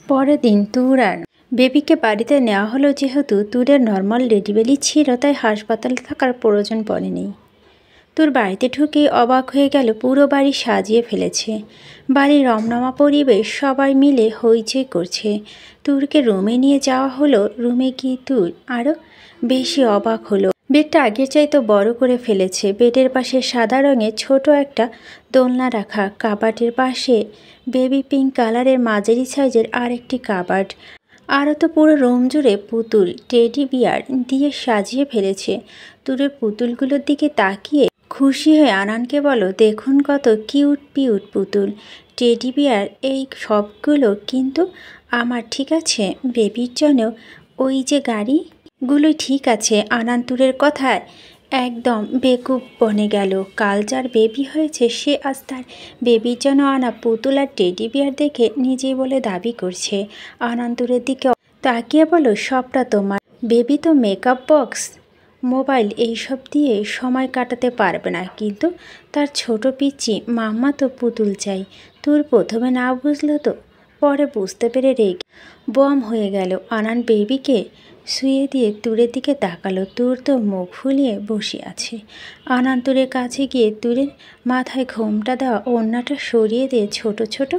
পরের দিন তুর আর বেবিকে বাড়িতে নেওয়া হলো। যেহেতু তুরের নর্মাল ডেলিভারি ছিল, তাই হাসপাতালে থাকার প্রয়োজন পড়েনি। তুর বাড়িতে ঢুকেই অবাক হয়ে গেল, পুরো বাড়ি সাজিয়ে ফেলেছে। বাড়ির রমরমা পরিবেশ, সবাই মিলে হইচই করছে। তুরকে রুমে নিয়ে যাওয়া হলো। রুমে গিয়ে তুর আরও বেশি অবাক হলো। বেডটা আগের চাইতে বড় করে ফেলেছে। বেডের পাশে সাদা রঙের ছোট একটা দোলনা রাখা। কাবার্ডের পাশে বেবি পিঙ্ক কালারের মাঝারি সাইজের আরেকটি কাবার্ড। আরও তো পুরো রুম জুড়ে পুতুল, টেডি বিয়ার দিয়ে সাজিয়ে ফেলেছে। তুরের পুতুলগুলোর দিকে তাকিয়ে খুশি হয়ে আনানকে বলো, দেখুন কত কিউট পিউট পুতুল, টেডি বিয়ার। এই সবগুলো কিন্তু আমার, ঠিক আছে? বেবির জন্য ওই যে গাড়িগুলোই ঠিক আছে। আনান তুরের কথায় একদম বেকুব বনে গেল। কাল যার বেবি হয়েছে, সে আজ তার বেবির জন্য আনা পুতুল আর টেডি বিয়ার দেখে নিজেই বলে দাবি করছে। আনান তুরের দিকে তাকিয়ে বলো, সবটা তোমার। বেবি তো মেকআপ বক্স, মোবাইল এইসব দিয়ে সময় কাটাতে পারবে না, কিন্তু তার ছোট পিচ্চি মাম্মা তো পুতুল চাই। তুর প্রথমে না বুঝলো তো, পরে বুঝতে পেরে রেগে বম হয়ে গেল। আনান বেবিকে শুয়ে দিয়ে তুরের দিকে তাকালো। তুর তো মুখ ফুলিয়ে বসে আছে। আনান তুরের কাছে গিয়ে তুরের মাথায় ঘোমটা দেওয়া ওড়নাটা সরিয়ে দিয়ে ছোট ছোট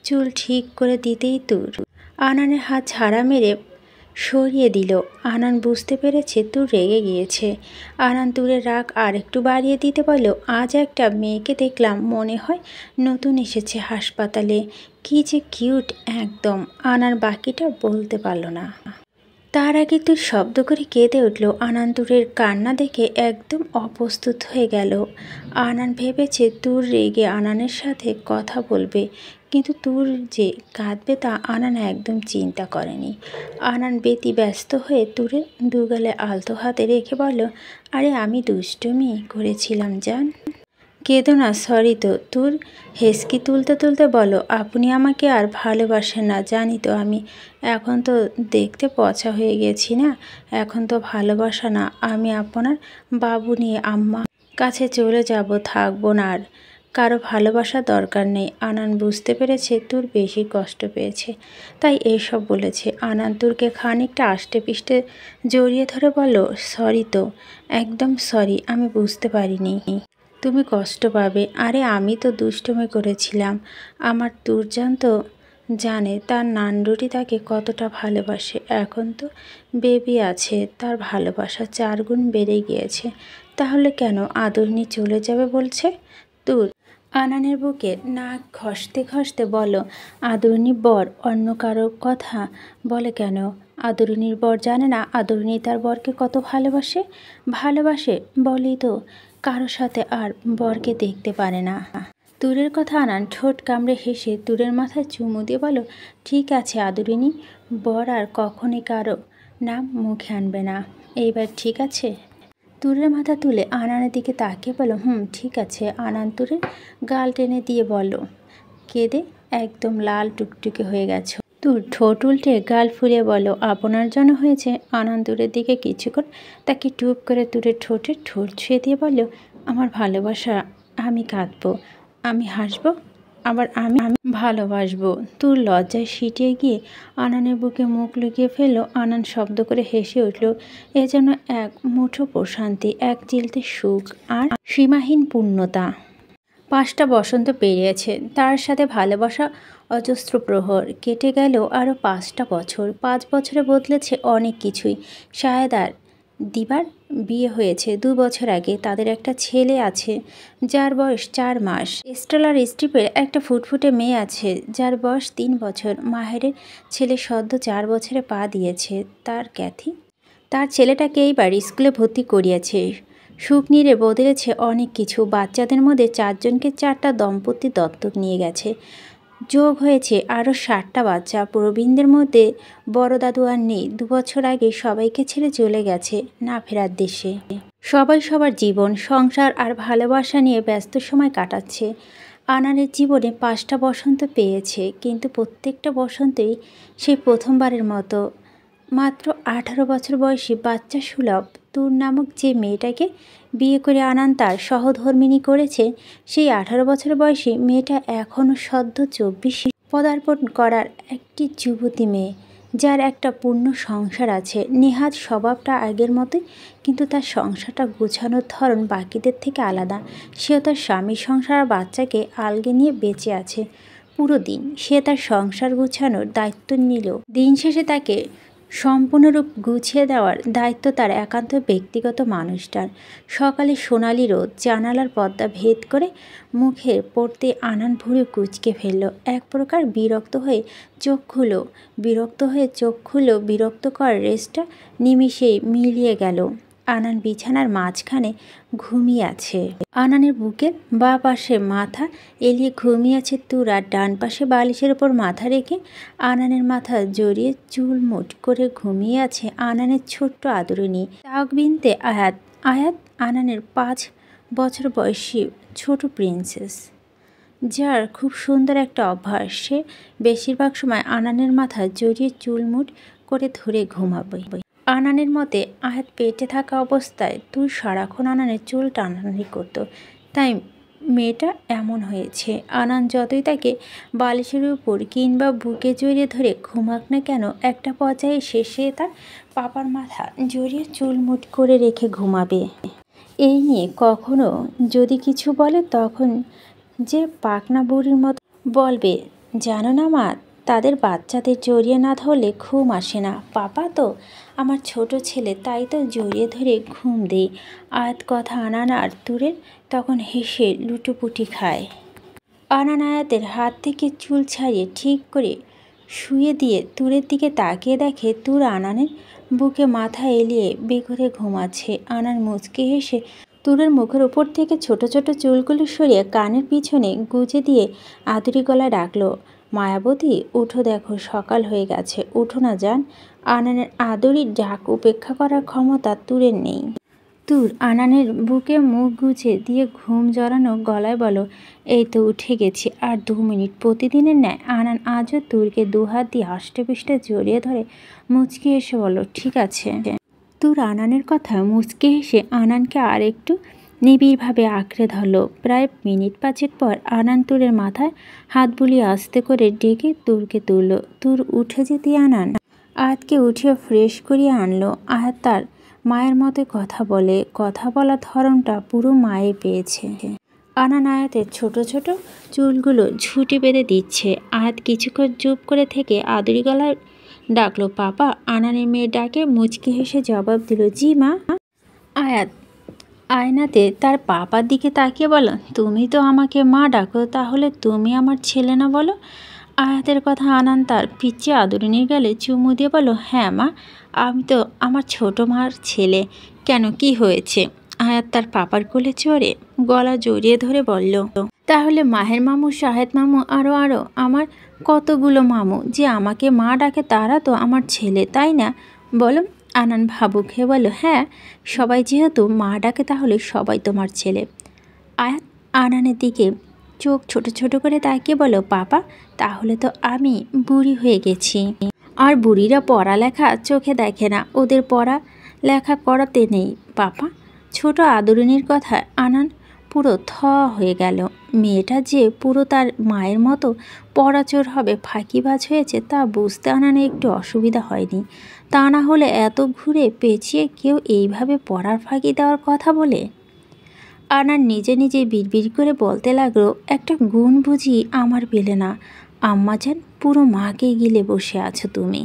চুল ঠিক করে দিতেই তুর আনানের হাত ঝাড়া মেরে সরিয়ে দিল। আনান বুঝতে পেরেছে তুর রেগে গিয়েছে। আনান তুরের রাগ আর একটু বাড়িয়ে দিতে বলল, আজ একটা মেয়েকে দেখলাম, মনে হয় নতুন এসেছে হাসপাতালে, কি যে কিউট একদম। আনান বাকিটা বলতে পারল না। তার আগে তুর শব্দ করে কেঁদে উঠল। আনান তুরের কান্না দেখে একদম অপ্রস্তুত হয়ে গেল। আনান ভেবেছে তুর রেগে আনানের সাথে কথা বলবে, কিন্তু তুর যে কাঁদবে তা আনান একদম চিন্তা করেনি। আনান ব্যস্ত হয়ে তুরের দুগালে আলতো হাতে রেখে বলল, আরে আমি দুষ্টুমি করেছিলাম জান, কেঁদো না, সরি তো। তুর হেসকি তুলতে তুলতে বলো, আপনি আমাকে আর ভালোবাসেন না জানি তো আমি। এখন তো দেখতে পচা হয়ে গেছি না, এখন তো ভালোবাসা না। আমি আপনার বাবু নিয়ে আম্মা কাছে চলে যাব, থাকবো না, আর কারো ভালোবাসা দরকার নেই। আনান বুঝতে পেরেছে তুর বেশি কষ্ট পেয়েছে, তাই এইসব বলেছে। আনান তুরকে খানিকটা আষ্টে পিষ্টে জড়িয়ে ধরে বলল, সরি তো, একদম সরি, আমি বুঝতে পারিনি তুমি কষ্ট পাবে। আরে আমি তো দুষ্টুমি করেছিলাম। আমার তুরজান তো জানে তার নান্ডুরি তাকে কতটা ভালোবাসে। এখন তো বেবি আছে, তার ভালোবাসা 4 গুণ বেড়ে গিয়েছে। তাহলে কেন আদরনি চলে যাবে বলছে? তুর আনানের বুকে নাক ঘষতে ঘষতে বলো, আদরনি বর অন্য কারো কথা বলে কেন? আদরনির বর জানে না আদরনি তার বরকে কত ভালোবাসে? ভালোবাসে বলেই তো কারো সাথে আর বরকে দেখতে পারে না। তুরের কথা আনান ঠোঁট কামড়ে হেসে তুরের মাথায় চুমু দিয়ে বলো, ঠিক আছে আদরিনী, বর আর কখনই কারো নাম মুখে আনবে না। এইবার ঠিক আছে? তুরের মাথা তুলে আনানের দিকে তাকিয়ে বলো, ঠিক আছে। আনান তুরের গাল টেনে দিয়ে বলো, কেঁদে একদম লাল টুকটুকে হয়ে গেছো। তুর ঠোঁট উল্টে গাল ফুলিয়ে বলো, আপনার জন্য হয়েছে। আনান তুরের দিকে কিছুক্ষণ তাকে টুপ করে তুরের ঠোঁটে ঠোঁট ছুঁয়ে দিয়ে বলল, আমার ভালোবাসা, আমি কাঁদবো, আমি হাসবো, আবার আমি ভালোবাসবো। তুর লজ্জায় সিটিয়ে গিয়ে আনানের বুকে মুখ লুকিয়ে ফেললো। আনান শব্দ করে হেসে উঠল। এ যেন এক মুঠো প্রশান্তি, এক চিলতে সুখ আর সীমাহীন পূর্ণতা। 5টা বসন্ত পেরিয়েছে, তার সাথে ভালোবাসা অজস্র প্রহর। কেটে গেল আরও 5টা বছর। 5 বছরে বদলেছে অনেক কিছুই। শাহেদ আর দিবার বিয়ে হয়েছে 2 বছর আগে। তাদের একটা ছেলে আছে যার বয়স 4 মাস। স্টেলার স্ট্রিপের একটা ফুটফুটে মেয়ে আছে যার বয়স 3 বছর। মাহেরের ছেলে সদ্য 4 বছরে পা দিয়েছে, তার ক্যাথি। তার ছেলেটাকে এইবার স্কুলে ভর্তি করিয়েছে। সুখ নিয়ে বদলেছে অনেক কিছু। বাচ্চাদের মধ্যে 4 জনকে 4টা দম্পতি দত্তক নিয়ে গেছে। যোগ হয়েছে আরও 60টা বাচ্চা। প্রবীণদের মধ্যে বড় দাদু আর নেই। 2 বছর আগে সবাইকে ছেড়ে চলে গেছে না ফেরার দেশে। সবাই সবার জীবন, সংসার আর ভালোবাসা নিয়ে ব্যস্ত সময় কাটাচ্ছে। আনানের জীবনে 5টা বসন্ত পেয়েছে, কিন্তু প্রত্যেকটা বসন্তই সেই প্রথমবারের মতো। মাত্র 18 বছর বয়সী বাচ্চা সুলভ তুর নামক যে মেয়েটাকে বিয়ে করে আনান তার সহধর্মিণী করেছে, সেই 18 বছর বয়সী মেয়েটা এখনও সদ্য 24 পদার্পণ করার একটি যুবতী মেয়ে, যার একটা পূর্ণ সংসার আছে। নেহাত স্বভাবটা আগের মতোই, কিন্তু তার সংসারটা গোছানোর ধরন বাকিদের থেকে আলাদা। সেও তার স্বামীর সংসার আর বাচ্চাকে আলগে নিয়ে বেঁচে আছে। পুরো দিন সে তার সংসার গোছানোর দায়িত্ব নিল। দিন শেষে তাকে সম্পূর্ণরূপ গুছিয়ে দেওয়ার দায়িত্ব তার একান্ত ব্যক্তিগত মানুষটার। সকালে সোনালি রোদ জানালার পর্দা ভেদ করে মুখে পড়তে আনান ভুঁড়ি কুঁচকে ফেলল। এক প্রকার বিরক্ত হয়ে চোখ খুলল। বিরক্তকর রেসটা নিমিষেই মিলিয়ে গেল। আনান বিছানার মাঝখানে ঘুমিয়ে আছে। আনানের বুকের বাঁ পাশে মাথা এলিয়ে ঘুমিয়ে আছে তুর, আর ডান পাশে বালিশের ওপর মাথা রেখে আনানের মাথা জড়িয়ে চুলমুট করে ঘুমিয়ে আছে আনানের ছোট্ট আদরিনী তাওক বিনতে আয়াত। আয়াত আনানের 5 বছর বয়সী ছোট প্রিন্সেস, যার খুব সুন্দর একটা অভ্যাস। সে বেশিরভাগ সময় আনানের মাথা জড়িয়ে চুলমুট করে ধরে ঘুমাবে। আনানের মতে আয়াত পেটে থাকা অবস্থায় তুই সারাক্ষণ আনানের চুল টানাটানি করতো, তাই মেয়েটা এমন হয়েছে। আনান যতই তাকে বালিশের উপর কিংবা বুকে জড়িয়ে ধরে ঘুমাক না কেন, একটা পর্যায়ে শেষে তার পাপার মাথা জড়িয়ে চুলমুট করে রেখে ঘুমাবে। এই নিয়ে কখনো যদি কিছু বলে, তখন যে পাকনা বুড়ির মতো বলবে, জানো না মা, তাদের বাচ্চাদের জড়িয়ে না ধরলে ঘুম আসে না। পাপা তো আমার ছোট ছেলে, তাই তো জড়িয়ে ধরে ঘুম দেই। আয়াত কথা আনান আর তুরের তখন হেসে লুটোপুটি খায়। আনান আয়াতের হাত থেকে চুল ছাড়িয়ে ঠিক করে শুয়ে দিয়ে তুরের দিকে তাকিয়ে দেখে তুর আনানের বুকে মাথা এলিয়ে বেঘরে ঘুমাচ্ছে। আনান মুচকে হেসে তুরের মুখের উপর থেকে ছোট ছোট চুলগুলো সরিয়ে কানের পিছনে গুজে দিয়ে আদুরি গলায় ডাকলো, মায়াবতী, উঠো, দেখো সকাল হয়ে গেছে, উঠো না জান। আনানের আদরির ডাক উপেক্ষা করার ক্ষমতা তুরের নেই। তুর আনানের বুকে মুখ গুজে দিয়ে ঘুম জড়ানো গলায় বলো, এই তো উঠে গেছি, আর 2 মিনিট। প্রতিদিনের ন্যায় আনান আজও তুরকে 2 হাত দিয়ে আষ্টেপৃষ্টে জড়িয়ে ধরে মুচকি হেসে বলো, ঠিক আছে। তুর আনানের কথা মুচকি হেসে আনানকে আর একটু নিবিড়ভাবে আঁকড়ে ধরল। প্রায় মিনিট 5 পর আনান তুরের মাথায় হাত বুলিয়ে আস্তে করে ডেকে তুরকে তুলল। তুর উঠে যেতে আনান আয়াতকে উঠিয়ে ফ্রেশ করিয়ে আনলো। আয়াত তার মায়ের মতে কথা বলে, কথা বলার ধরনটা পুরো মায়ে পেয়েছে। আনান আয়াতের ছোট ছোট চুলগুলো ঝুঁটি বেঁধে দিচ্ছে। আয়াত কিছুক্ষণ চুপ করে থেকে আদুরি গলায় ডাকলো, পাপা। আনানের মেয়ে ডাকে মুচকি হেসে জবাব দিল, জি মা। আয়াত আয়নাতে তার পাপার দিকে তাকিয়ে বলো, তুমি তো আমাকে মা ডাকো, তাহলে তুমি আমার ছেলে না বলো? আয়াতের কথা আনান তার পিচ্ছে আদরিনীর গালে চুমু দিয়ে বলো, হ্যাঁ মা, আমি তো আমার ছোট মার ছেলে। কেন, কি হয়েছে? আয়াত তার পাপার কোলে চড়ে গলা জড়িয়ে ধরে বলল, তাহলে মাহের মামু, শাহেদ মামু, আরও আমার কতগুলো মামু যে আমাকে মা ডাকে, তারা তো আমার ছেলে, তাই না বলো? আনান ভাবুক হয়ে বলল, হ্যাঁ, সবাই যেহেতু মা ডাকে, তাহলে সবাই তোমার ছেলে। আয়াত আনানের দিকে চোখ ছোট ছোট করে তাকিয়ে বলো, পাপা, তাহলে তো আমি বুড়ি হয়ে গেছি। আর বুড়িরা পড়ালেখা চোখে দেখে না, ওদের পড়া লেখা করাতে নেই পাপা। ছোট আদরিনীর কথায় আনান পুরো থ হয়ে গেল। মেয়েটা যে পুরো তার মায়ের মতো পড়াচোর হবে, ফাঁকিবাজ হয়েছে, তা বুঝতে আনানে একটু অসুবিধা হয়নি। তা না হলে এত ঘুরে পেঁচিয়ে কেউ এইভাবে পড়ার ফাঁকি দেওয়ার কথা বলে? আনান নিজে নিজে বিড়বিড় করে বলতে লাগলো, একটা গুণ বুঝি আমার পেলে না আম্মাজান, পুরো মাকে গিলে বসে আছো তুমি।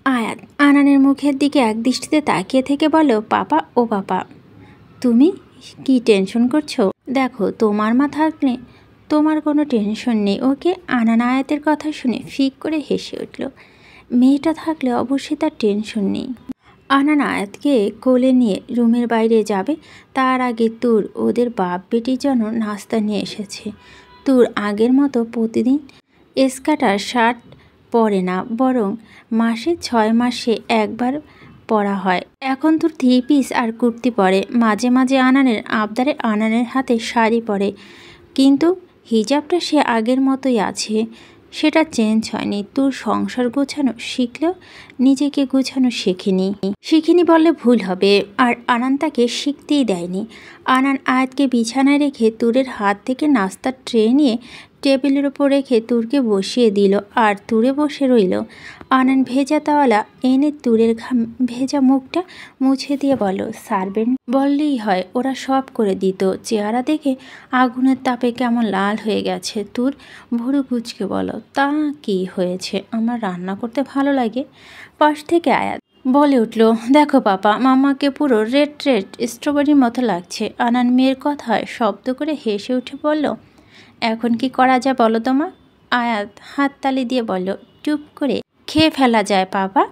আয়াত আনানের মুখের দিকে এক দৃষ্টিতে তাকিয়ে থেকে বলো, পাপা, ও পাপা, তুমি কি টেনশন করছো? দেখো, তোমার মা থাকলে তোমার কোনো টেনশন নেই, ওকে। আনান আয়াতের কথা শুনে ফিক করে হেসে উঠল। মেয়েটা থাকলে অবশ্যই তার টেনশন নেই। আনান আয়াতকে কোলে নিয়ে রুমের বাইরে যাবে, তার আগে তুর ওদের বাপ বেটির জন্য নাস্তা নিয়ে এসেছে। তুর আগের মতো প্রতিদিন স্কার্টার শার্ট পরে না, বরং মাসে 6 মাসে একবার পরা হয়। এখন তোর 3 পিস আর কুর্তি পরে। মাঝে মাঝে আনানের আবদারে আনানের হাতে শাড়ি পরে, কিন্তু হিজাবটা সে আগের মতোই আছে, সেটা চেঞ্জ হয়নি। তোর সংসার গোছানো শিখলেও নিজেকে গোছানো শিখিনি বললে ভুল হবে। আর আনান তাকে শিখতেই দেয়নি। আনান আয়াতকে বিছানায় রেখে তুরের হাত থেকে নাস্তার ট্রে নিয়ে টেবিলের ওপর রেখে তুরকে বসিয়ে দিল আর তুরে বসে রইল। আনান ভেজা তাওয়ালা এনে তুরের ভেজা মুখটা মুছে দিয়ে বলল, সার্ভেন্ট বললেই হয়, ওরা সব করে দিত। চেহারা দেখে আগুনের তাপে কেমন লাল হয়ে গেছে। তুর ভুরু কুচকে বলল, তা কি হয়েছে, আমার রান্না করতে ভালো লাগে। পাশ থেকে আয়াত বলে উঠল, দেখো পাপা, মামাকে পুরো রেড রেড স্ট্রবেরির মতো লাগছে। আনান মেয়ের কথায় শব্দ করে হেসে উঠে বলল, এখন কি করা যায় বলো তো মা? আয়াত হাততালি দিয়ে বলল, চুপ করে খেয়ে ফেলা যায় বাবা।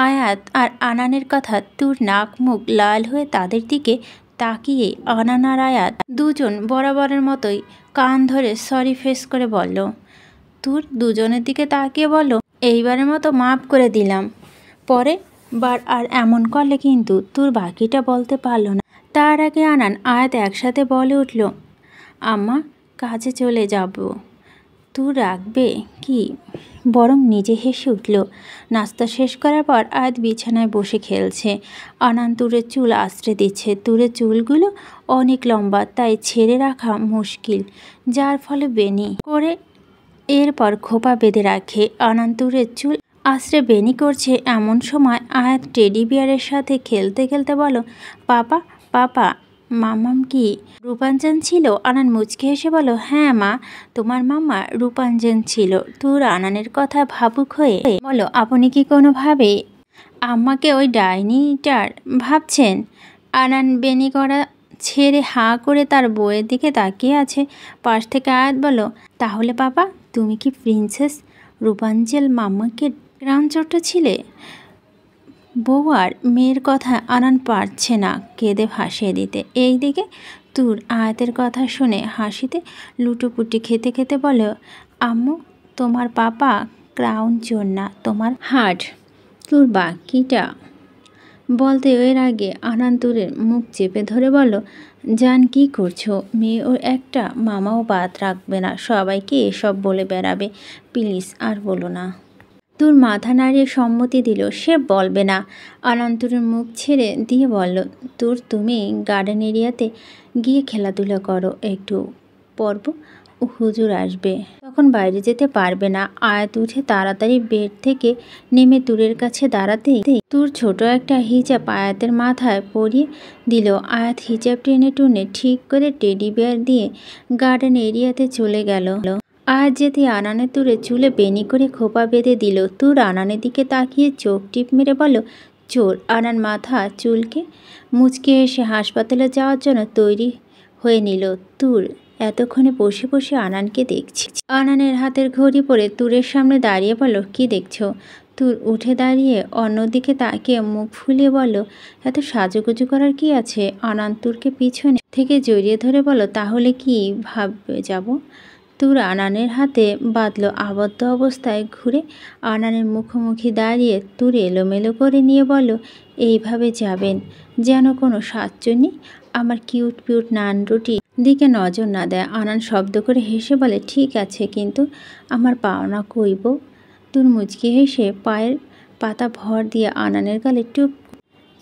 আয়াত আর আনানের কথা তুর নাক মুখ লাল হয়ে তাদের দিকে তাকিয়ে আনান আর আয়াত দুজন বরাবরের মতোই কান ধরে সরি ফেস করে বলল। তুর দুজনের দিকে তাকিয়ে বলল, এইবারের মতো মাফ করে দিলাম, পরে বার আর এমন করলে কিন্তু। তুর বাকিটা বলতে পারল না। তার আগে আনান আয়াত একসাথে বলে উঠল, আম্মা কাজে চলে যাব। তুই রাখবে কি? বরং নিজে হেসে উঠল। নাস্তা শেষ করার পর আয়াত বিছানায় বসে খেলছে। আনান তুরের চুল আশ্রে দিচ্ছে। তুরের চুলগুলো অনেক লম্বা, তাই ছেড়ে রাখা মুশকিল, যার ফলে বেনি করে এরপর খোপা বেঁধে রাখে। আনান তুরের চুল আশ্রে বেনি করছে এমন সময় আয়াত টেডি বিয়ারের সাথে খেলতে খেলতে বলো, পাপা পাপা মামাম কি রূপাঞ্জন ছিল? আনান মুচকে হেসে বলো, হ্যাঁ মা, তোমার মামা রূপাঞ্জন ছিল। তুর আনানের কথা ভাবুক হয়ে বলো, আপনি কি কোনোভাবে আম্মাকে ওই ডাইনিটার ভাবছেন? আনান বেনি করা ছেড়ে হাঁ করে তার বইয়ের দিকে তাকিয়ে আছে। পাশ থেকে আয়াত বলো, তাহলে পাপা তুমি কি প্রিন্সেস রূপাঞ্জল মাম্মাকে গ্রামচোরটা ছিলে? বউ আর মেয়ের কথা আনান পারছে না কেঁদে ভাসিয়ে দিতে। এই দিকে তুর আয়াতের কথা শুনে হাসিতে লুটোপুটি খেতে খেতে বলে, আম্মু তোমার পাপা ক্রাউন চোর না, তোমার হার্ট। তুর বাকিটা বলতে এর আগে আনান তুরের মুখ চেপে ধরে বলল, জান কি করছো? মেয়ে ওর একটা মামাও বাদ রাখবে না, সবাইকে এসব বলে বেড়াবে। প্লিজ আর বলো না। তুর মাথা নাড়িয়ে সম্মতি দিল, সে বলবে না। আনান তুরের মুখ ছেড়ে দিয়ে বলল, তুর তুমি গার্ডেন এরিয়াতে গিয়ে খেলাধুলা করো, একটু পর্ব হুজুর আসবে, তখন বাইরে যেতে পারবে না। আয়াত উঠে তাড়াতাড়ি বেড থেকে নেমে তুরের কাছে দাঁড়াতেই তুর ছোট একটা হিজাব আয়াতের মাথায় পরিয়ে দিল। আয়াত হিজাব টেনে টুনে ঠিক করে টেডি বিয়ার দিয়ে গার্ডেন এরিয়াতে চলে গেল। আয়াত যেতে আনানের তুরে চুলে বেনি করে খোপা বেঁধে দিল। তুর আনানের দিকে তাকিয়ে চোখ টিপ মেরে বলল, চোর। আনান মাথা চুলকে মুচকে এসে হাসপাতালে যাওয়ার জন্য তৈরি হয়ে নিল। তুর এতক্ষণে বসে বসে আনানকে দেখছি। আনানের হাতের ঘড়ি পরে তুরের সামনে দাঁড়িয়ে বলল, কি দেখছো? তুর উঠে দাঁড়িয়ে অন্যদিকে তাকিয়ে মুখ ফুলিয়ে বলল, এত সাজুগুজু করার কি আছে? আনান তুরকে পিছনে থেকে জড়িয়ে ধরে বলল, তাহলে কি ভাববে যাব? তুর আনানের হাতে বাঁধল। আবদ্ধ অবস্থায় ঘুরে আনানের মুখোমুখি দাঁড়িয়ে তুর এলোমেলো করে নিয়ে বলল, এইভাবে যাবেন যেন কোনো সাতচন্নি আমার কিউট পিউট নান রুটি দিকে নজর না দেয়। আনান শব্দ করে হেসে বলে, ঠিক আছে, কিন্তু আমার পাওনা কইব। তুর মুচকি হেসে পায়ের পাতা ভর দিয়ে আনানের গালে টুপ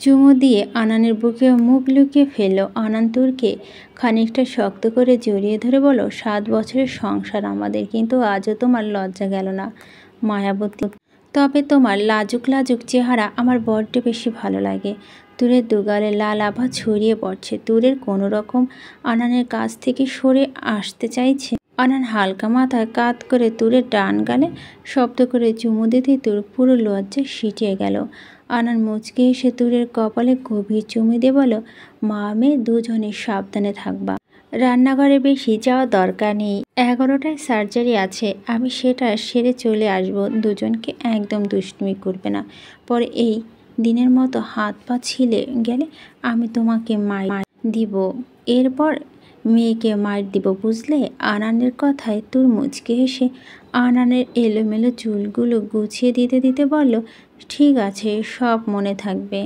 চুমু দিয়ে আনানের বুকে মুখ লুকিয়ে ফেলল। আনান তুরকে খানিকটা শক্ত করে জড়িয়ে ধরে বলো, 7 বছরের সংসার আমাদের, কিন্তু আজও তোমার লজ্জা গেল না মায়াবতী। তবে তোমার লাজুক লাজুক চেহারা আমার বড্ড বেশি ভালো লাগে। তুরের দুগালে লাল আভা ছড়িয়ে পড়ছে। তুরের কোনো রকম আনানের কাছ থেকে সরে আসতে চাইছে। আনান হালকা মাথায় কাত করে তুরের ডান গালে শব্দ করে চুমু দিতেই তুর পুরো লজ্জায় সিটিয়ে গেল। আনান মুচকে এসে তুরের কপালে গভীর চুমু দিয়ে বলো, মা মেয়ে দুজনে সাবধানে থাকবা। রান্নাঘরে বেশি যাওয়া দরকার নেই, 11টায় সার্জারি আছে, আমি সেটা সেরে চলে আসব। দুজনকে একদম দুষ্টুমি করবে না, পরে এই দিনের মতো হাত পা ছিলে গেলে আমি তোমাকে মার দিব, এরপর মেয়েকে মার দিব, বুঝলে? আনানের কথায় তুর মুচকে এসে আনানের এলোমেলো চুলগুলো গুছিয়ে দিতে দিতে বলল, ঠিক আছে, সব মনে থাকবে,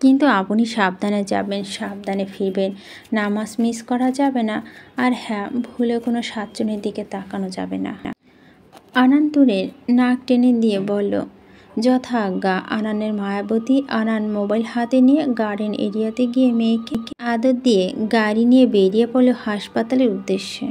কিন্তু আপনি সাবধানে যাবেন, সাবধানে ফিরবেন, নামাজ মিস করা যাবে না, আর হ্যাঁ, ভুলে কোনো সাতজনের দিকে তাকানো যাবে না। আনান তুরের নাক টেনে দিয়ে বলল, যথা আজ্ঞা। আনানের মায়াবতী। আনান মোবাইল হাতে নিয়ে গার্ডেন এরিয়াতে গিয়ে মেয়েকে আদর দিয়ে গাড়ি নিয়ে বেরিয়ে পড়ল হাসপাতালের উদ্দেশ্যে।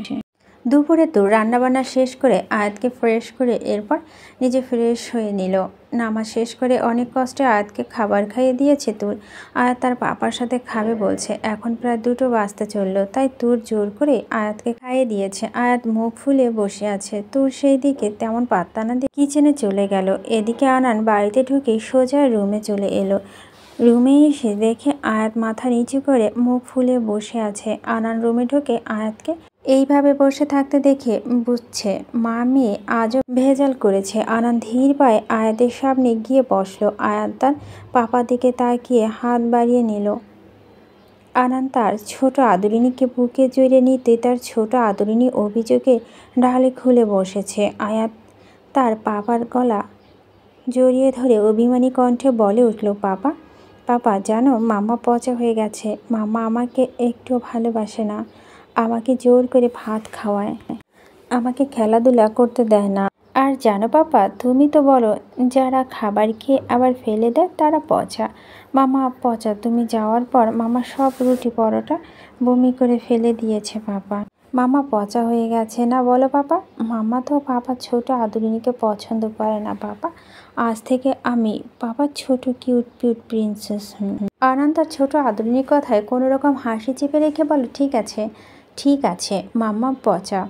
দুপুরে তো রান্নাবান্না শেষ করে আয়াতকে ফ্রেশ করে এরপর নিজে ফ্রেশ হয়ে নিল। নামাজ শেষ করে অনেক কষ্টে আয়াতকে খাবার খাইয়ে দিয়েছে তুর। আয়াত তার পাপার সাথে খাবে বলছে। এখন প্রায় 2টো বাজতে চললো, তাই তুর জোর করে আয়াতকে খাইয়ে দিয়েছে। আয়াত মুখ ফুলে বসে আছে। তুর সেই দিকে তেমন পাত্তা না দিয়ে কিচেনে চলে গেল। এদিকে আনান বাড়িতে ঢুকে সোজা রুমে চলে এলো। রুমে এসে দেখে আয়াত মাথা নিচু করে মুখ ফুলে বসে আছে। আনান রুমে ঢুকে আয়াতকে এইভাবে বসে থাকতে দেখে বুঝছে মা মেয়ে আজও ভেজাল করেছে। আনান ধীর পায়ে আয়াতের সামনে গিয়ে বসলো। আয়াত তার পাপার দিকে তাকিয়ে হাত বাড়িয়ে নিল। আনান তার ছোট আদরিনীকে বুকে জড়িয়ে নিতে তার ছোট আদরিনী অভিযোগে ঢালে খুলে বসেছে। আয়াত তার পাপার গলা জড়িয়ে ধরে অভিমানী কণ্ঠে বলে উঠল, পাপা পাপা জানো মাম্মা পচা হয়ে গেছে। মাম্মা আমাকে একটু ভালোবাসে না, আমাকে জোর করে ভাত খাওয়ায়, আমাকে খেলাধুলা করতে দেয় না। আর জানো পাপা, তুমি তো বলো যারা খাবার খেয়ে আবার ফেলে দেয় তারা পচা। মামা পচা, তুমি যাওয়ার পর মামা সব রুটি পরোটা বমি করে ফেলে দিয়েছে পাপা। মামা পচা হয়ে গেছে না বলো পাপা। মামা তো পাপা ছোট আদরিনীকে পছন্দ করে না পাপা। আজ থেকে আমি পাপার ছোট কিউট পিউট প্রিন্সেস। আনন্দ তার ছোট আদরিনীর কথায় কোনো রকম হাসি চেপে রেখে বলো, ঠিক আছে ঠিক আছে মাম্মা পচা,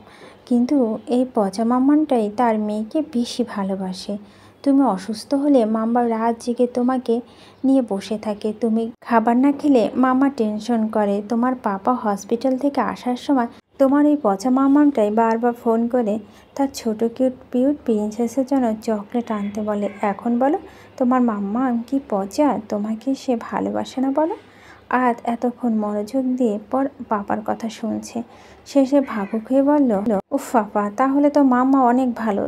কিন্তু এই পচা মাম্মাটাই তার মেয়েকে বেশি ভালোবাসে। তুমি অসুস্থ হলে মাম্মা রাত জেগে তোমাকে নিয়ে বসে থাকে। তুমি খাবার না খেলে মাম্মা টেনশন করে। তোমার পাপা হসপিটাল থেকে আসার সময় তোমার এই পচা মাম্মাটাই বারবার ফোন করে তার ছোট কিউট পিউট প্রিন্সেসের জন্য চকলেট আনতে বলে। এখন বলো তোমার মাম্মা কি পচা, তোমাকে সে ভালোবাসে না বলো। আজ এতক্ষণ মনোযোগ দিয়ে পর পাপার কথা শুনছে। শেষে ভাবুক হয়ে বলল, উফ পাপা, তাহলে তো মাম্মা অনেক ভালো,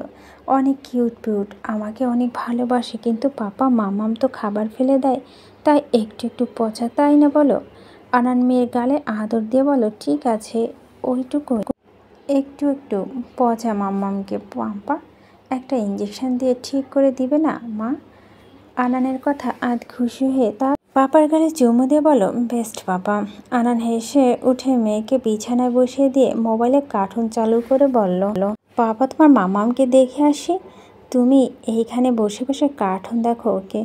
অনেক কিউট পিউট, আমাকে অনেক ভালোবাসে। কিন্তু পাপা মাম্মাম তো খাবার ফেলে দেয়, তাই একটু একটু পচা, তাই না বলো। আনান মেয়ের গালে আদর দিয়ে বলো, ঠিক আছে ওইটুকু একটু একটু পচা মাম্মামকে পাপা একটা ইঞ্জেকশন দিয়ে ঠিক করে দিবে না মা। আনানের কথা আজ খুশি হয়ে তার পাপার গালে চুমু দিয়ে বলো, বেস্ট পাপা। আনান হেসে উঠে মেয়েকে বিছানায় বসিয়ে দিয়ে মোবাইলে কার্টুন চালু করে বলল, পাপা তোমার মামামকে দেখে আসি, তুমি এইখানে বসে বসে কার্টুন দেখো ওকে।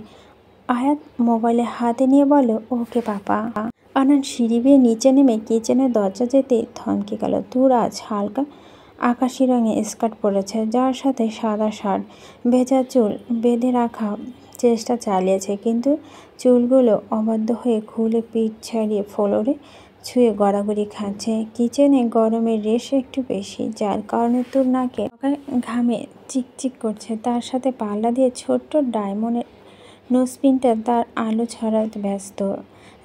আয়াত মোবাইলে হাতে নিয়ে বলো, ওকে পাপা। আনান সিঁড়ি বেয়ে নিচে নেমে কিচেনের দরজা যেতে থমকে গেল। দূর আজ হালকা আকাশি রঙের স্কার্ট পরেছে, যার সাথে সাদা শার্ট। ভেজা চুল বেঁধে রাখা চেষ্টা চালিয়েছে, কিন্তু চুলগুলো অবাধ্য হয়ে খুলে পিঠ ছাড়িয়ে ফ্লোরে ছুঁয়ে গড়াগড়ি খাচ্ছে। কিচেনে গরমের রেশ একটু বেশি, যার কারণে তোর নাকে ঘামে চিকচিক করছে। তার সাথে পাল্লা দিয়ে ছোট্ট ডায়মন্ডের নোজপিনটা তার আলো ছড়াতে ব্যস্ত,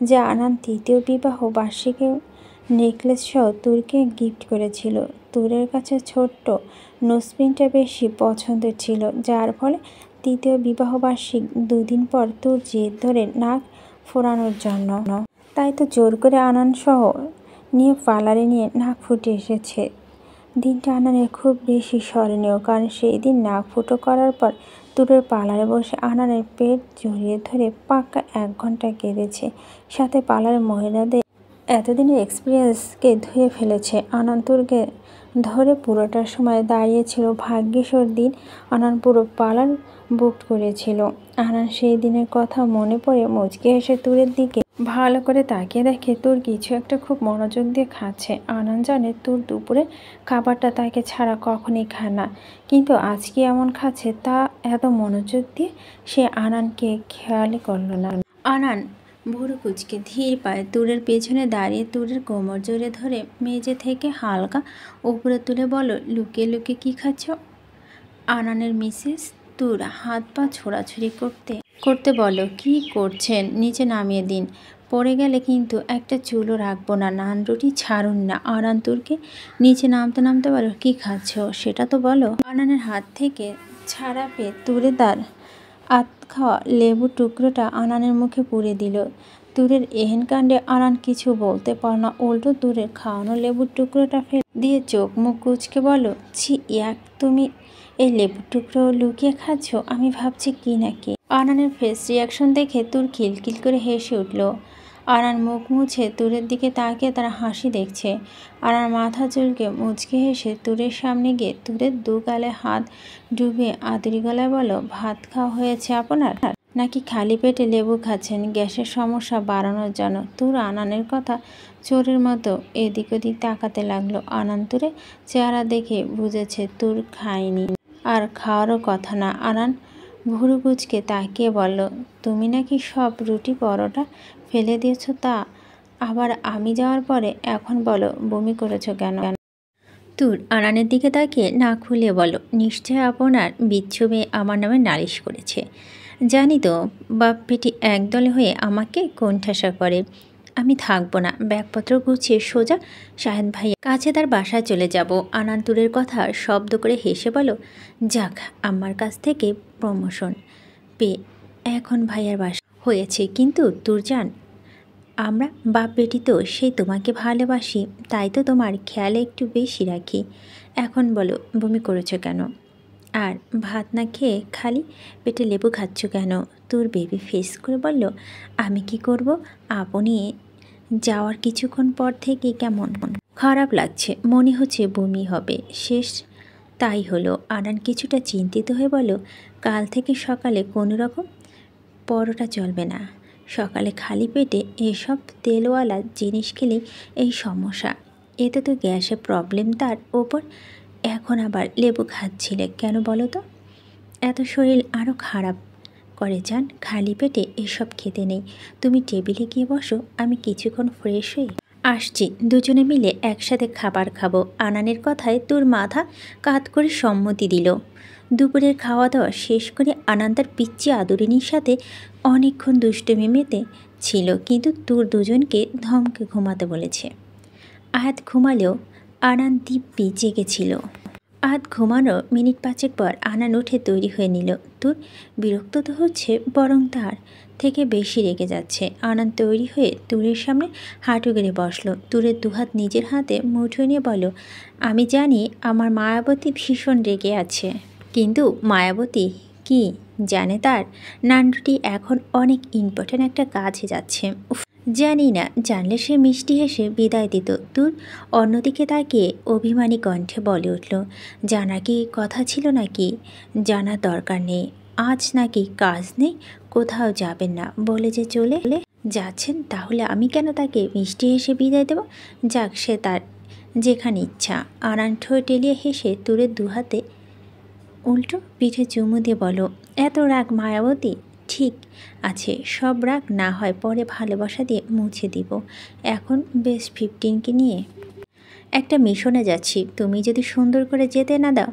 যা আনান তৃতীয় বিবাহ বার্ষিকী নেকলেস সহ তুরকে গিফট করেছিল। তুরের কাছে ছোট্ট নোজপিনটা বেশি পছন্দের ছিল, যার ফলে তৃতীয় বিবাহবার্ষিক 2 দিন পর তুর জেদ ধরে নাক ফোরানোর জন্য। তাই তো জোর করে আনান সহ নিয়ে পার্লারে নিয়ে নাক ফুটে এসেছে। দিনটা আনানের খুব বেশি স্মরণীয়, কারণ সেই দিন নাক ফুটো করার পর তুরের পার্লারে বসে আনানের পেট জড়িয়ে ধরে পাক্কা 1 ঘন্টা কেঁদেছে। সাথে পার্লারের মহিলাদের এতদিনের এক্সপিরিয়েন্সকে ধুয়ে ফেলেছে। আনান তুরকে ধরে পুরোটার সময় দাঁড়িয়েছিল। ভাগ্যিস ওর দিন আনান পুরো পার্লার বুক করেছিল। আনান সেই দিনের কথা মনে পড়ে মুচকে হেসে তুরের দিকে ভালো করে তাকিয়ে দেখে তুর কিছু একটা খুব মনোযোগ দিয়ে খাচ্ছে। আনান জানে তুর দুপুরে খাবারটা তাকে ছাড়া কখনই খায় না, কিন্তু আজ কি এমন খাচ্ছে তা এত মনোযোগ দিয়ে সে আনানকে খেয়ালই করল না। আনান ভুরু কুচকে ধীর পায়ে তুরের পেছনে দাঁড়িয়ে তুরের কোমর জোরে ধরে মেঝে থেকে হালকা উপরে তুলে বলো, লুকিয়ে লুকিয়ে কি খাচ্ছ। আনানের মিসেস তুর হাত পা ছোড়াছুড়ি করতে করতে বলো, কি করছেন, নিচে নামিয়ে দিন, পড়ে গেলে কিন্তু একটা চুলও রাখবো না, নান রুটি ছাড়ুন না। আনান তুরকে নিচে নামতে নামতে বলো, কি খাচ্ছ সেটা তো বলো। আনানের হাত থেকে ছাড়া পেয়ে তুরে তার আত খাওয়া লেবু টুকরোটা আনানের মুখে পুড়ে দিল। তুরের এহেন কাণ্ডে আনান কিছু বলতে পার না, উল্টো তুরের খাওয়ানো লেবুর টুকরোটা ফেলে দিয়ে চোখ মুখ কুচকে বলো, ছি ইয়াক, তুমি এই লেবুর টুকরো লুকিয়ে খাচ্ছ, আমি ভাবছি কি না কি। আনানের ফেস রিয়াকশন দেখে তুর খিলখিল করে হেসে উঠল। আনান মুখ মুছে তুরের দিকে তাকিয়ে তার হাসি দেখছে। আনান মাথা চুলকে মুচকে হেসে তুরের সামনে গিয়ে তুরের দু গালে হাত ডুবিয়ে আদুরি গলায় বলল, ভাত খাওয়া হয়েছে আপনার, নাকি খালি পেটে লেবু খাচ্ছেন গ্যাসের সমস্যা বাড়ানোর জন্য? তুর আনানের কথা চোরের মতো এদিক ওদিক তাকাতে লাগলো। আনান তুরের চেহারা দেখে বুঝেছে তুর খায়নি আর খাওয়ারও কথা না। আনান ভুরু কুচকে তাকিয়ে বলল, তুমি নাকি সব রুটি পরোটা ফেলে দিয়েছ, তা আবার আমি যাওয়ার পরে? এখন বলো বমি করেছো কেন? তুর আনানের দিকে তাকিয়ে না খুলে বলো, নিশ্চয় আপনার বিচ্ছু মেয়ে আমার নামে নালিশ করেছে। জানি তো, বাপ বেটি একদলে হয়ে আমাকে কোণঠাসা করে। আমি থাকবো না, ব্যাগপত্র গুছিয়ে সোজা শাহেদ ভাইয়ের কাছে তার বাসায় চলে যাব। আনান তুরের কথা শব্দ করে হেসে বলো, যাক, আমার কাছ থেকে প্রমোশন পেয়ে এখন ভাইয়ার বাসা হয়েছে। কিন্তু তুর জান, আমরা বাপ বেটি তো সেই তোমাকে ভালোবাসি, তাই তো তোমার খেয়াল একটু বেশি রাখি। এখন বলো বমি করেছো কেন? আর ভাত না খেয়ে খালি পেটে লেবু খাচ্ছ কেন? তোর বেবি ফেস করে বলল, আমি কি করব, আপনি যাওয়ার কিছুক্ষণ পর থেকে কেমন খারাপ লাগছে, মনে হচ্ছে বমি হবে। শেষ তাই হলো। আনান কিছুটা চিন্তিত হয়ে বলল, কাল থেকে সকালে কোনো রকম পরোটা চলবে না। সকালে খালি পেটে এসব তেলওয়ালা জিনিস খেলে এই সমস্যা। এতে তো গ্যাসের প্রবলেম, তার ওপর এখন আবার লেবু খাচ্ছিলে কেন বলো তো? এত শরীর আরও খারাপ করে যান, খালি পেটে এসব খেতে নেই। তুমি টেবিলে গিয়ে বসো, আমি কিছুক্ষণ ফ্রেশ হয়ে আসছি, দুজনে মিলে একসাথে খাবার খাবো। আনানের কথায় তোর মাথা কাত করে সম্মতি দিল। দুপুরের খাওয়া দাওয়া শেষ করে আনান তার পিচ্চি আদরিনীর সাথে অনেকক্ষণ দুষ্টুমি মেতে ছিল, কিন্তু তোর দুজনকে ধমকে ঘুমাতে বলেছে। আয়াত ঘুমালেও আনান দিব্যি জেগেছিল। আধ ঘুমানো মিনিট পাঁচেক পর আনান উঠে তৈরি হয়ে নিল। তোর বিরক্ত তো হচ্ছে, বরং তার থেকে বেশি রেগে যাচ্ছে। আনান তৈরি হয়ে তুরের সামনে হাঁটু গেড়ে বসলো। তুরের দুহাত নিজের হাতে মুঠো নিয়ে বলল, আমি জানি আমার মায়াবতী ভীষণ রেগে আছে, কিন্তু মায়াবতী কি জানে তার নান্ডুটি এখন অনেক ইম্পর্ট্যান্ট একটা কাজে যাচ্ছে। জানি না, জানলে সে মিষ্টি হেসে বিদায় দিত। তুর অন্যদিকে তাকিয়ে অভিমানী কণ্ঠে বলে উঠল, জানা কি কথা ছিল নাকি? জানার দরকার নেই। আজ নাকি কাজ নেই, কোথাও যাবেন না বলে যে চলে যাচ্ছেন, তাহলে আমি কেন তাকে মিষ্টি হেসে বিদায় দেব? যাক, সে তার যেখানে ইচ্ছা। আনান ঠোঁট এলিয়ে হেসে তুরের দুহাতে উল্টো পিঠে চুমু দিয়ে বলো, এত রাগ মায়াবতী? ঠিক আছে, সব রাগ না হয় পরে ভালোবাসা দিয়ে মুছে দিব। এখন বেশ 15কে নিয়ে একটা মিশনে যাচ্ছি, তুমি যদি সুন্দর করে যেতে না দাও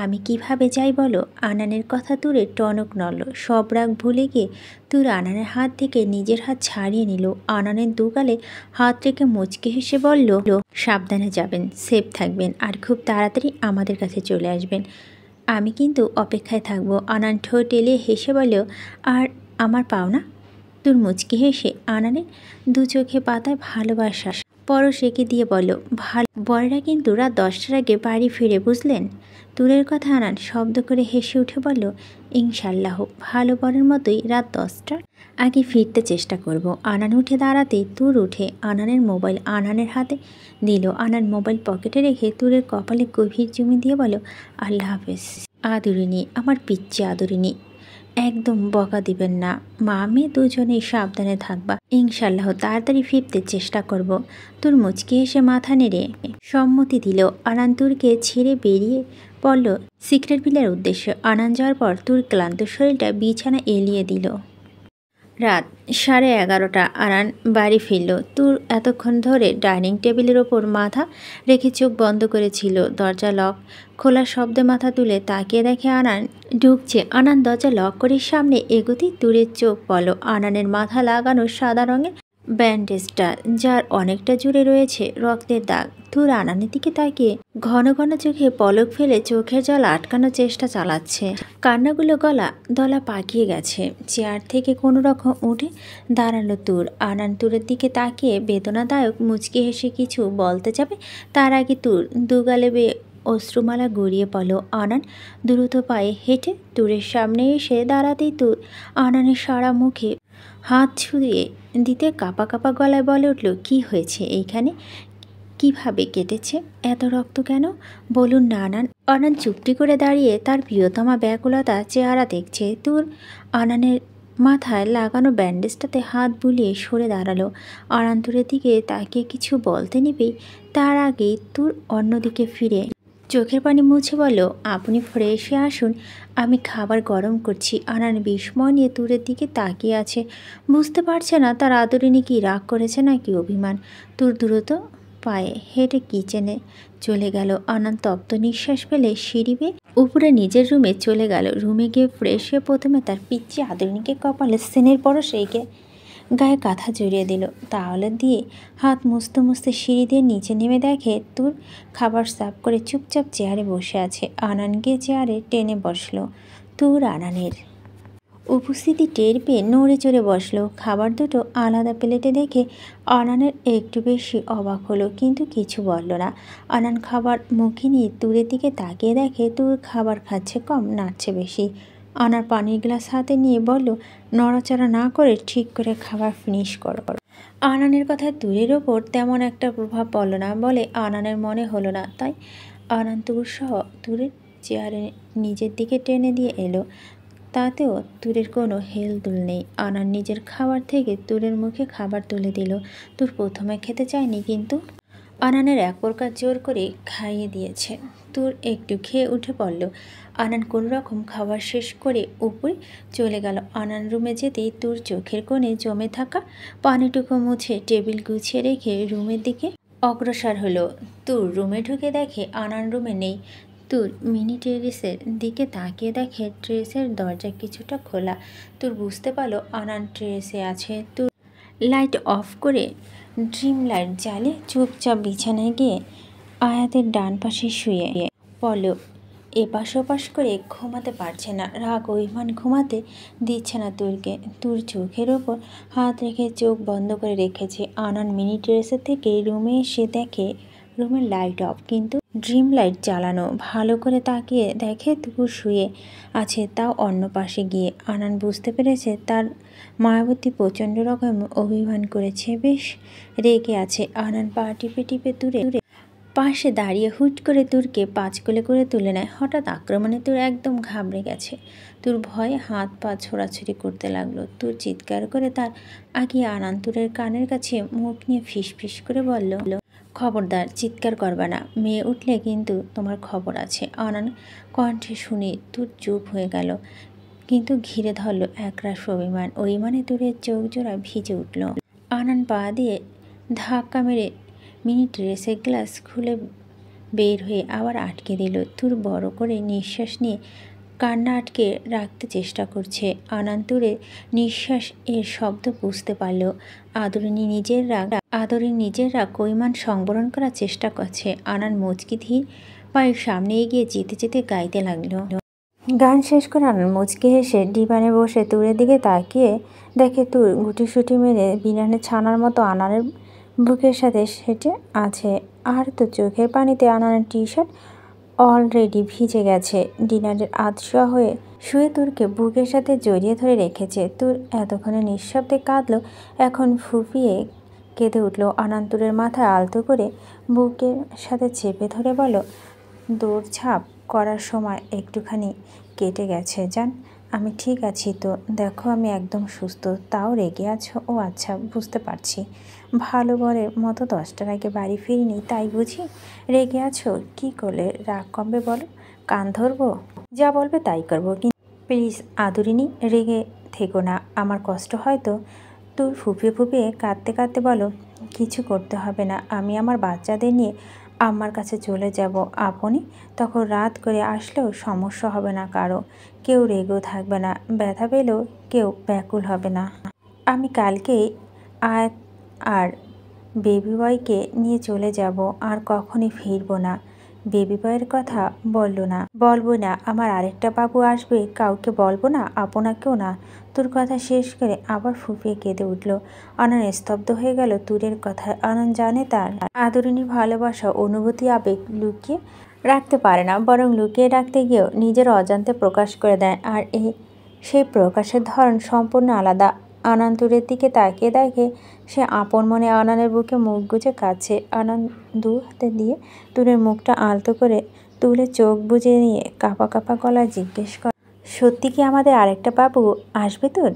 আমি কিভাবে যাই বলো? আনানের কথা তুরে টনক নড়ল। সব রাগ ভুলে গিয়ে তুর আনানের হাত থেকে নিজের হাত ছাড়িয়ে নিল। আনানের দুগালে হাত রেখে মুচকি হেসে বলল, সাবধানে যাবেন, সেফ থাকবেন, আর খুব তাড়াতাড়ি আমাদের কাছে চলে আসবেন। আমি কিন্তু অপেক্ষায় থাকবো। আনান ঠোঁট এলিয়ে হেসে বলল, আর আমার পাওনা? তুর মুচকি হেসে আনানের দু চোখে পাতায় ভালোবাসা পরশ এঁকে দিয়ে বলল, ভালো বরেরা কিন্তু রাত 10টার আগে বাড়ি ফিরে, বুঝলেন? তুরের কথা আনান শব্দ করে হেসে উঠে বলল, ইনশাল্লাহ ভালো বরের মতোই রাত 10টার আগে ফিরতে চেষ্টা করব। আনান উঠে দাঁড়াতেই তুর উঠে আনানের মোবাইল আনানের হাতে দিল। আনান মোবাইল পকেটে রেখে তুরের কপালে গভীর চুমু দিয়ে বলল, আল্লাহ হাফেজ আদরিনী, আমার পিচ্চি আদরিনী। একদম বকা দিবেন না, মা মেয়ে দুজনেই সাবধানে থাকবা। ইনশাল্লাহ তাড়াতাড়ি ফিরতে চেষ্টা করব। তোর মুচকি এসে মাথা নেড়ে সম্মতি দিল। আনান তুরকে ছেড়ে বেরিয়ে পড়ল সিক্রেট ভিলের উদ্দেশ্যে। আনান যাওয়ার পর তোর ক্লান্ত শরীরটা বিছানা এলিয়ে দিল। রাত 11:30 আনান বাড়ি ফিরল। তুর এতক্ষণ ধরে ডাইনিং টেবিলের ওপর মাথা রেখে চোখ বন্ধ করেছিল। দরজা লক খোলার শব্দে মাথা তুলে তাকিয়ে দেখে আনান ঢুকছে। আনান দরজা লক করে সামনে এগোতেই তুরের চোখ পড়ল আনানের মাথা লাগানো সাদা রঙের ব্যান্ডেজটা, যার অনেকটা জুড়ে রয়েছে রক্তের দাগ। তুর আনানের দিকে তাকিয়ে ঘন ঘন চোখে পলক ফেলে চোখের জল আটকানোর চেষ্টা চালাচ্ছে। কান্নাগুলো গলা দলা পাকিয়ে গেছে। চেয়ার থেকে কোনো রকম উঠে দাঁড়ালো তুর। আনান তুরের দিকে তাকিয়ে বেদনাদায়ক মুচকি হেসে কিছু বলতে যাবে, তার আগে তুর দুগালে বেয়ে অশ্রুমালা গড়িয়ে পড়ল। আনান দ্রুত পায়ে হেঁটে তুরের সামনে এসে দাঁড়াতেই তুর আনানের সারা মুখে হাত ছুঁয়ে দিতে কাঁপা কাঁপা গলায় বলে উঠল, কি হয়েছে এইখানে? কিভাবে কেটেছে? এত রক্ত কেন? বলুন না আনান। আনান চুপটি করে দাঁড়িয়ে তার প্রিয়তমা ব্যাকুলতা চেহারা দেখছে। তুর আনানের মাথায় লাগানো ব্যান্ডেজটাতে হাত বুলিয়ে সরে দাঁড়ালো। আনান তুরের দিকে তাকিয়ে কিছু বলতে নিবেই তার আগেই তুর অন্যদিকে ফিরে চোখের পানি মুছে বলল, আপনি ফ্রেশ হয়ে আসুন, আমি খাবার গরম করছি। আনান বিস্ময় নিয়ে তুরের দিকে তাকিয়ে আছে। বুঝতে পারছে না তার আদরিনী কি রাগ করেছে নাকি অভিমান। তুর দ্রুত পায়ে হেঁটে কিচেনে চলে গেল। আনান তপ্ত নিঃশ্বাস ফেলে সিঁড়ি বেয়ে উপরে নিজের রুমে চলে গেল। রুমে গিয়ে ফ্রেশ হয়ে প্রথমে তার পিচ্ছি আদরিনীকে কপালে স্নেহের পরশেইকে গায়ে কাঁথা জড়িয়ে দিল। তাহলে দিয়ে হাত মুছতে মুছতে সিঁড়ি দিয়ে নিচে নেমে দেখে তুর খাবার সার্ভ করে চুপচাপ চেয়ারে বসে আছে। আনান গিয়ে চেয়ারে টেনে বসলো। তুর আনানের উপস্থিতি টের পেয়ে নড়ে চড়ে বসলো। খাবার দুটো আলাদা প্লেটে দেখে আনানের একটু বেশি অবাক হলো, কিন্তু কিছু বলল না। আনান খাবার মুখে নিয়ে তুরের দিকে তাকিয়ে দেখে তুর খাবার খাচ্ছে কম, নাড়ছে বেশি। আনার পানির গ্লাস হাতে নিয়ে বলল, নড়াচড়া না করে ঠিক করে খাবার ফিনিশ করো। আনানের কথায় তুরের ওপর তেমন একটা প্রভাব পড়ল না বলে আনানের মনে হলো না। তাই আনান তুর সহ তুরের চেয়ারে নিজের দিকে টেনে দিয়ে এলো। তাতেও তুরের কোনো হেলদোল নেই। আনান নিজের খাবার থেকে তুরের মুখে খাবার তুলে দিল। তুর প্রথমে খেতে চায়নি, কিন্তু আনানের এক প্রকার জোর করে খাইয়ে দিয়েছে। তুর একটু খেয়ে উঠে পড়ল। আনান কোনো রকম খাবার শেষ করে উপরে চলে গেল। আনান রুমে যেতেই তুর চোখের কোণে জমে থাকা পানিটুকু মুছে টেবিল গুছিয়ে রেখে রুমের দিকে অগ্রসর হলো। তুর রুমে ঢুকে দেখে আনান রুমে নেই। তুর মিনি টেরেসের দিকে তাকিয়ে দেখে টেরেসের দরজা কিছুটা খোলা। তুর বুঝতে পারলো আনান টেরেসে আছে। তুর লাইট অফ করে ড্রিম লাইট জ্বালিয়ে চুপচাপ বিছানায় গিয়ে আয়াতের ডান পাশে শুয়ে পড়ল। এপাশ ওপাশ করে ঘুমাতে পারছে না। রাগ অভিমান ঘুমাতে দিচ্ছে না তুরকে। তুর চোখের ওপর হাত রেখে চোখ বন্ধ করে রেখেছে। আনান মিনি টেরেসের থেকে রুমে এসে দেখে রুমের লাইট অফ, কিন্তু ড্রিম লাইট জ্বালানো। ভালো করে তাকিয়ে দেখে তুর শুয়ে আছে, তাও অন্য পাশে গিয়ে। আনান বুঝতে পেরেছে তার মায়াবতী প্রচণ্ড রকম অভিমান করেছে, বেশ রেগে আছে। আনান পা টিপে টিপে তুরে পাশে দাঁড়িয়ে হুট করে তুরকে পাঁচকোলে করে তুলে নেয়। হঠাৎ আক্রমণে তুর একদম ঘাবড়ে গেছে। তুর ভয়ে হাত পা ছোড়াছুড়ি করতে লাগলো। তুর চিৎকার করে তার আগে আনান তুরের কানের কাছে মুখ নিয়ে ফিস ফিস করে বলল, খবরদার চিৎকার করবা না, মেয়ে উঠলে কিন্তু তোমার খবর আছে। আনান কণ্ঠে শুনে তুর চুপ হয়ে গেল, কিন্তু ঘিরে ধরল একরাশ অভিমান। অভিমানে তুরের চোখ জোড়া ভিজে উঠল। আনান পা দিয়ে ধাক্কা মেরে মিনি ড্রেসের গ্লাস খুলে বের হয়ে আবার আটকে দিল। তুর বড় করে নিঃশ্বাস নিয়ে কান্না আটকে রাখতে চেষ্টা করছে। আনান তুরের নিঃশ্বাস এর শব্দ বুঝতে পারল। আদরিনী নিজের রাগ কৈমান সংবরণ করার চেষ্টা করছে। আনান মুচকি ধীর পায়ের সামনে এগিয়ে যেতে যেতে গাইতে লাগলো। গান শেষ করে আনান মুচকি হেসে ডিভানে বসে তুরের দিকে তাকিয়ে দেখে তুর গুটিসুটি মেরে বিনানে ছানার মতো আনানের বুকের সাথে সেটে আছে। আর তো চোখের পানিতে আনানের টি শার্ট অলরেডি ভিজে গেছে। ডিনারের আধশোয়া হয়ে শুয়ে তুরকে বুকের সাথে জড়িয়ে ধরে রেখেছে। তুর এতক্ষণে নিঃশব্দে কাঁদলো, এখন ফুপিয়ে কেঁদে উঠল। আনান তুরের মাথায় আলতো করে বুকের সাথে চেপে ধরে বলল, দৌড়ঝাঁপ করার সময় একটুখানি কেটে গেছে জান, আমি ঠিক আছি তো, দেখো আমি একদম সুস্থ। তাও রেগে আছো? ও আচ্ছা, বুঝতে পারছি। ভালো বরের মতো 10টার আগে বাড়ি ফিরিনি, তাই বুঝি রেগে আছো? কি করলে রাগ কমবে বলো? কান ধরবো? যা বলবে তাই করবো, কিন্তু প্লিজ আদরিনী রেগে থেকো না, আমার কষ্ট হয় তো। তুই ফুপিয়ে ফুপিয়ে কাঁদতে কাঁদতে বলো, কিছু করতে হবে না, আমি আমার বাচ্চাদের নিয়ে আম্মার কাছে চলে যাব। আপনি তখন রাত করে আসলেও সমস্যা হবে না কারো, কেউ রেগেও থাকবে না, ব্যথা পেলেও কেউ ব্যাকুল হবে না। আমি কালকেই আয়াত আর বেবি বয়কে নিয়ে চলে যাব, আর কখনই ফিরবো না। বেবি বয়ের কথা বলবো না, আমার আরেকটা বাবু আসবে, কাউকে বলবো না, আপনাকেও না। তোর কথা শেষ করে আবার ফুঁপিয়ে কেঁদে উঠল। আনন্দ স্তব্ধ হয়ে গেল তুরের কথায়। আনন্দ জানে তার আদরিনী ভালোবাসা, অনুভূতি, আবেগ লুকিয়ে রাখতে পারে না, বরং লুকিয়ে রাখতে গিয়েও নিজের অজান্তে প্রকাশ করে দেয়। আর সেই প্রকাশের ধরন সম্পূর্ণ আলাদা। আনান তুরের দিকে তাকিয়ে দেখে সে আপন মনে আনানের বুকে মুখ গুজে কাঁদছে। আনান দু হাতে দিয়ে তুরের মুখটা আলতো করে তুলে চোখ বুজে নিয়ে কাঁপা কাঁপা গলায় জিজ্ঞেস করে, সত্যি কি আমাদের আরেকটা বাবু আসবে? তুর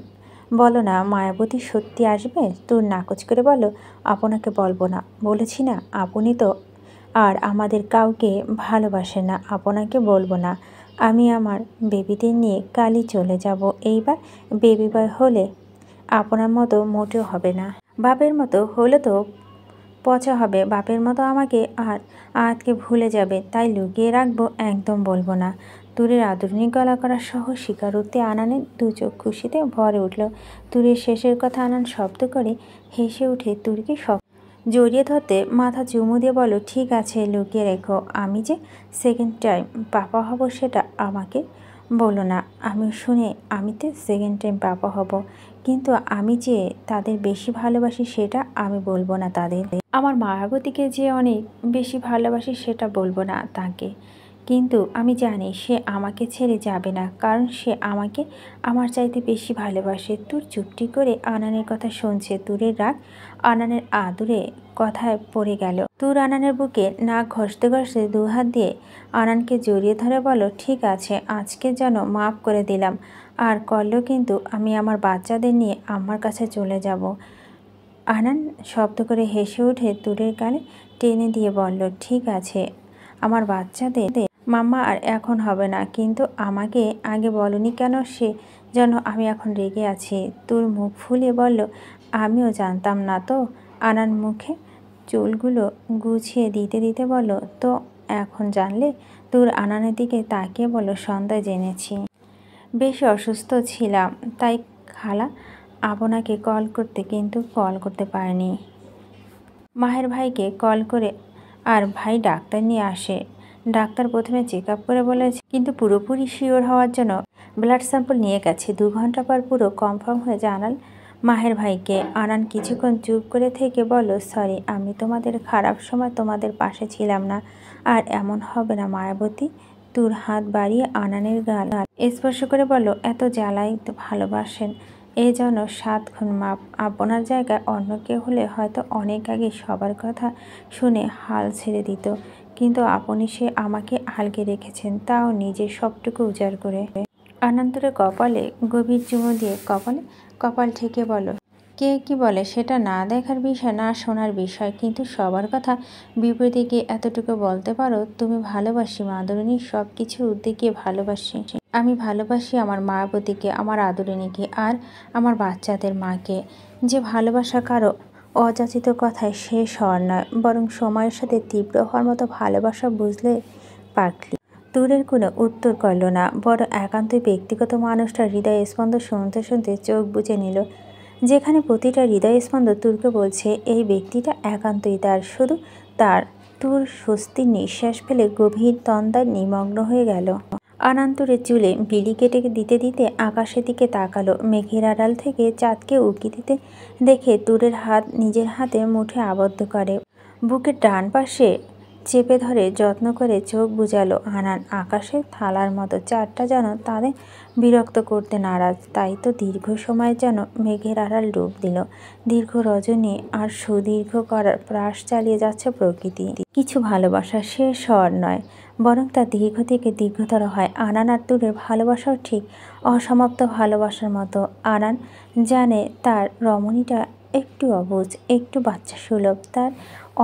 বলো না মায়াবতী সত্যি আসবে? তুর নাকচ করে বলো, আপনাকে বলবো না বলেছি না, আপনি তো আর আমাদের কাউকে ভালোবাসেন না, আপনাকে বলবো না। আমি আমার বেবিদের নিয়ে কালই চলে যাব। এইবার বেবি বয় হলে আপনার মতো মোটেও হবে না, বাপের মতো হলে তো পচা হবে। বাপের মতো আমাকে আর আয়াতকে ভুলে যাবে, তাই লুকিয়ে রাখবো, একদম বলবো না। তুরের আদুর্নিক গলা করা সহ স্বীকারোক্তি আনানের দু চোখ খুশিতে ভরে উঠল। তুরের শেষের কথা আনান শব্দ করে হেসে উঠে তুরকে জড়িয়ে ধরতে মাথা চুমু দিয়ে বলো, ঠিক আছে লুকিয়ে রেখো। আমি যে সেকেন্ড টাইম পাপা হব সেটা আমাকে বলো না। আমি শুনে আমি তো সেকেন্ড টাইম পাপা হব, কিন্তু আমি যে তাদের বেশি ভালোবাসি সেটা আমি বলবো না তাদের। আমার মায়াবতীকে যে অনেক বেশি ভালোবাসি সেটা বলবো না তাকে, কিন্তু আমি জানি সে আমাকে ছেড়ে যাবে না, কারণ সে আমাকে আমার চাইতে বেশি ভালোবাসে। তুর চুপটি করে আনানের কথা শুনছে। তুরের রাগ আনানের আদুরে কথায় পড়ে গেল। তুর আনানের বুকে নাক ঘষতে ঘষতে দু হাত দিয়ে আনানকে জড়িয়ে ধরে বলো, ঠিক আছে আজকে যেন মাফ করে দিলাম, আর করলেও কিন্তু আমি আমার বাচ্চাদের নিয়ে আমার কাছে চলে যাব। আনান শব্দ করে হেসে উঠে তুরের গালে টেনে দিয়ে বলল, ঠিক আছে আমার বাচ্চাদের মাম্মা আর এখন হবে না, কিন্তু আমাকে আগে বলনি কেন? সে যেন আমি এখন রেগে আছি। তুর মুখ ফুলিয়ে বলল, আমিও জানতাম না তো। আনান মুখে চুলগুলো গুছিয়ে দিতে দিতে বলল, তো এখন জানলে? তুর আনানের দিকে তাকিয়ে বলল, সন্ধ্যায় জেনেছি। বেশ অসুস্থ ছিলাম, তাই খালা আপনাকে কল করতে কিন্তু কল করতে পারেনি। মাহের ভাইকে কল করে আর ভাই ডাক্তার নিয়ে আসে। ডাক্তার প্রথমে চেক আপ করে বলেছে, কিন্তু পুরোপুরি শিওর হওয়ার জন্য ব্লাড স্যাম্পল নিয়ে গেছে। 2 ঘন্টা পর পুরো কনফার্ম হয়ে জানাল মাহের ভাইকে। আনান কিছুক্ষণ চুপ করে থেকে বলল, সরি আমি তোমাদের খারাপ সময় তোমাদের পাশে ছিলাম না, আর এমন হবে না মায়াবতী। তুর হাত বাড়িয়ে আনানের গাল স্পর্শ করে বলল, এত জ্বালাই তো ভালোবাসেন এ যেন 7 খুন মাপ। আপনার জায়গায় অন্য কেউ হলে হয়তো অনেক আগে সবার কথা শুনে হাল ছেড়ে দিত, কিন্তু আপনি সে আমাকে আলগে রেখেছেন, তাও নিজের সবটুকু উজাড় করে। আনন্দরে কপালে গভীর চুমু দিয়ে কপাল ঠেকে বলো, কে কি বলে সেটা না দেখার বিষয়, না শোনার বিষয়, কিন্তু সবার কথা বিপরীতে গিয়ে এতটুকু বলতে পারো, তুমি ভালোবাসি মাদুরিনী, সব কিছু দেখিয়ে ভালোবাসি। আমি ভালোবাসি আমার মায়াবতীকে, আমার আদরিনীকে, আর আমার বাচ্চাদের মাকে। যে ভালোবাসা কারো অযাচিত কথায় শেষ হওয়ার নয়, বরং সময়ের সাথে তীব্র হওয়ার মতো ভালোবাসা, বুঝলে পাগলি? তুরের কোনো উত্তর করল না, বড় একান্তই ব্যক্তিগত মানুষটার হৃদয় স্পন্দ শুনতে শুনতে চোখ বুজে নিল। যেখানে প্রতিটা হৃদয় স্পন্দ তুরকে বলছে এই ব্যক্তিটা একান্তই তার, শুধু তার। তুর স্বস্তির নিঃশ্বাস ফেলে গভীর তন্দ্রায় নিমগ্ন হয়ে গেল। আনান্তরের চুলে বিলি কেটে দিতে দিতে আকাশের দিকে তাকালো। মেঘের আড়াল থেকে চাঁদকে উঁকি দিতে দেখে তুরের হাত নিজের হাতে মুঠে আবদ্ধ করে বুকের ডান পাশে চেপে ধরে যত্ন করে চোখ বুজালো। আনান আকাশের থালার মতো চাঁদটা যেন তাদের বিরক্ত করতে নারাজ, তাই তো দীর্ঘ সময় যেন মেঘের আড়াল ডুব দিল। দীর্ঘ রজনী আর সুদীর্ঘ করার প্রয়াস চালিয়ে যাচ্ছে প্রকৃতি। কিছু ভালোবাসা শেষ হওয়ার নয়, বরং তা দীর্ঘ থেকে দীর্ঘতর হয়। আনান আর তুরের ভালোবাসাও ঠিক অসমাপ্ত ভালোবাসার মতো। আনান জানে তার রমণীটা একটু অবুঝ, একটু বাচ্চা সুলভ, তার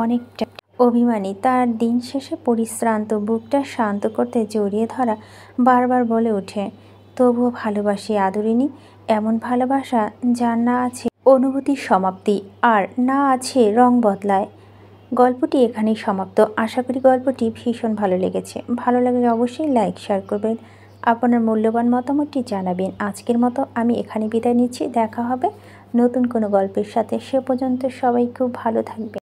অনেকটা অভিমানী। তার দিন শেষে পরিশ্রান্ত বুকটা শান্ত করতে জড়িয়ে ধরা বারবার বলে ওঠে, তবুও ভালোবাসি আদরিনী। এমন ভালোবাসা যার না আছে অনুভূতির সমাপ্তি, আর না আছে রং বদলায়। গল্পটি এখানেই সমাপ্ত। আশা করি গল্পটি ভীষণ ভালো লেগেছে। ভালো লাগলে অবশ্যই লাইক শেয়ার করবেন, আপনার মূল্যবান মতামতটি জানাবেন। আজকের মতো আমি এখানে বিদায় নিচ্ছি। দেখা হবে নতুন কোনো গল্পের সাথে। সে পর্যন্ত সবাই খুব ভালো থাকবে।